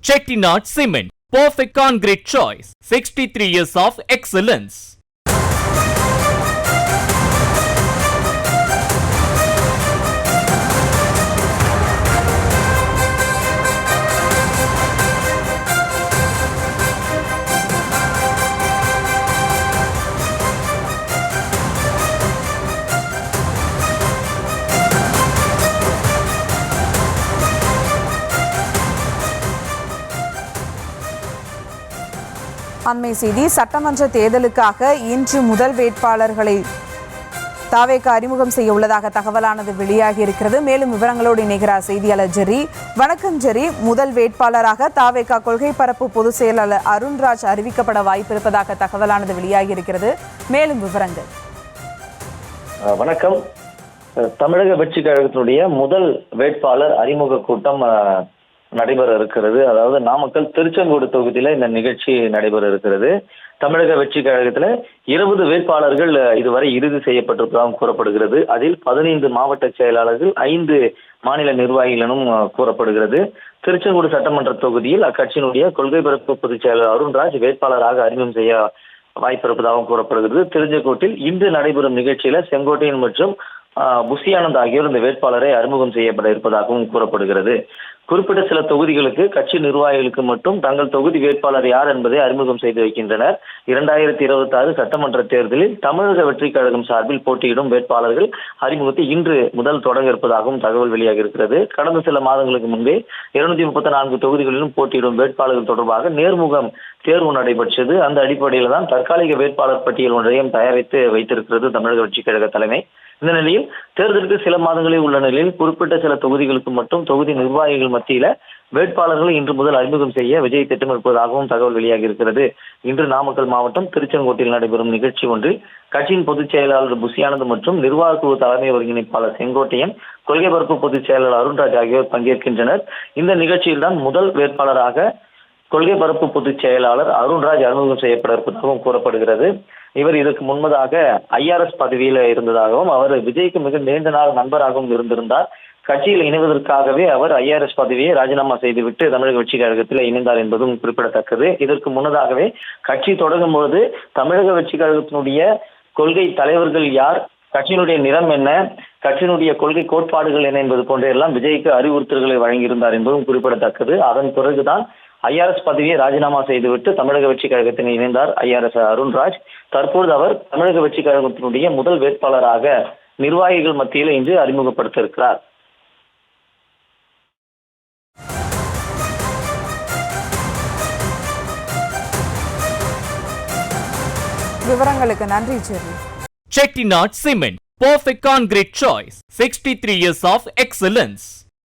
Chettinad Cement, perfect concrete choice. 63 years of excellence. அண்மை செய்தி. சட்டமன்ற தேர்தலுக்காக இன்று முதல் வேட்பாளர்களை தாவேக அறிமுகம் செய்ய உள்ளதாக தகவலானது வெளியாகி இருக்கிறது. மேலும் விவரங்களோடு இணைகிறார் செய்தியாளர் ஜெரி. வணக்கம் ஜெரி. முதல் வேட்பாளராக தாவேக கொள்கை பரப்பு பொதுச் செயலாளர் அருண்ராஜ் அறிவிக்கப்பட வாய்ப்பு இருப்பதாக தகவலானது வெளியாகி இருக்கிறது. மேலும் விவரங்கள். வணக்கம். தமிழக வெற்றி கழகத்தினுடைய முதல் வேட்பாளர் அறிமுக கூட்டம் நடைபெற இருக்கிறது. அதாவது நாமக்கல் திருச்செங்கோடு தொகுதியில இந்த நிகழ்ச்சி நடைபெற இருக்கிறது. தமிழக வெற்றி கழகத்துல 20 வேட்பாளர்கள் இதுவரை இறுதி செய்யப்பட்டிருப்பதாகவும் கூறப்படுகிறது. அதில் 15 மாவட்ட செயலாளர்கள், 5 மாநில நிர்வாகிகள் எனும் கூறப்படுகிறது. திருச்செங்கோடு சட்டமன்ற தொகுதியில் அக்கட்சியினுடைய கொள்கை பரப்பு பொதுச் செயலாளர் அருண்ராஜ் வேட்பாளராக அறிமுகம் செய்ய வாய்ப்பு இருப்பதாகவும் கூறப்படுகிறது. திருச்செங்கோட்டில் இன்று நடைபெறும் நிகழ்ச்சியில செங்கோட்டையன் மற்றும் புசியானந்த் ஆகியோர் இந்த வேட்பாளரை அறிமுகம் செய்யப்பட இருப்பதாகவும் கூறப்படுகிறது. குறிப்பிட்ட சில தொகுதிகளுக்கு கட்சி நிர்வாகிகளுக்கு மட்டும் தங்கள் தொகுதி வேட்பாளர் யார் என்பதை அறிமுகம் செய்து வைக்கின்றனர். 2026 சட்டமன்ற தேர்தலில் தமிழக வெற்றி கழகம் சார்பில் போட்டியிடும் வேட்பாளர்கள் அறிமுகத்தை இன்று முதல் தொடங்க இருப்பதாகவும் தகவல் வெளியாகி இருக்கிறது. கடந்த சில மாதங்களுக்கு முன்பே 234 தொகுதிகளிலும் போட்டியிடும் வேட்பாளர்கள் தொடர்பாக நேர்முகம் தேர்வு நடைபெற்றது. அந்த அடிப்படையில் தான் தற்காலிக வேட்பாளர் பட்டியல் ஒன்றையும் தயாரித்து வைத்திருக்கிறது தமிழக வெற்றி கழக தலைமை. இந்த நிலையில் தேர்தலுக்கு சில மாதங்களே உள்ள நிலையில் குறிப்பிட்ட சில தொகுதிகளுக்கு மட்டும் தொகுதி நிர்வாகிகள் மத்தியில வேட்பாளர்களை இன்று முதல் அறிமுகம் செய்ய விஜய் திட்டமிருப்பதாகவும் தகவல் வெளியாகி இருக்கிறது. இன்று நாமக்கல் மாவட்டம் திருச்செங்கோட்டில் நடைபெறும் நிகழ்ச்சி ஒன்றில் கட்சியின் பொதுச் செயலாளர் புசியானந்த் மற்றும் நிர்வாக குழு தலைமை ஒருங்கிணைப்பாளர் செங்கோட்டையன், கொள்கை பரப்பு பொதுச் செயலாளர் அருண்ராஜ் ஆகியோர் பங்கேற்கின்றனர். இந்த நிகழ்ச்சியில் தான் முதல் வேட்பாளராக கொள்கை பரப்பு பொதுச் செயலாளர் அருண்ராஜ் அறிமுகம் செய்யப்பட இருப்பதாகவும் கூறப்படுகிறது. இவர் இதற்கு முன்பதாக IRS பதவியில இருந்ததாகவும் அவர் விஜய்க்கு மிக நீண்ட நாள் நண்பராகவும் இருந்திருந்தார். கட்சியில் இணைவதற்காகவே அவர் IRS பதவியை ராஜினாமா செய்துவிட்டு தமிழக வெற்றி கழகத்தில் இணைந்தார் என்பதும் குறிப்பிடத்தக்கது. இதற்கு முன்னதாகவே கட்சி தொடங்கும் பொழுது தமிழக வெற்றி கழகத்தினுடைய கொள்கை தலைவர்கள் யார், கட்சியினுடைய நிறம் என்ன, கட்சியினுடைய கொள்கை கோட்பாடுகள் என்ன என்பது போன்ற எல்லாம் விஜய்க்கு அறிவுறுத்தல்களை வழங்கியிருந்தார் என்பதும் குறிப்பிடத்தக்கது. அதன் பிறகுதான் IRS பதவியை ராஜினாமா செய்துவிட்டு தமிழக வெற்றி கழகத்தில் இணைந்தார் IRS அருண்ராஜ். தற்போது அவர் தமிழக வெற்றி கழகத்தினுடைய முதல் வேட்பாளராக நிர்வாகிகள் மத்தியில் இன்று அறிமுகப்படுத்த இருக்கிறார். விவரங்களுக்கு நன்றி ஜெரி. Chettinad Cement, perfect concrete choice. 63 years of excellence.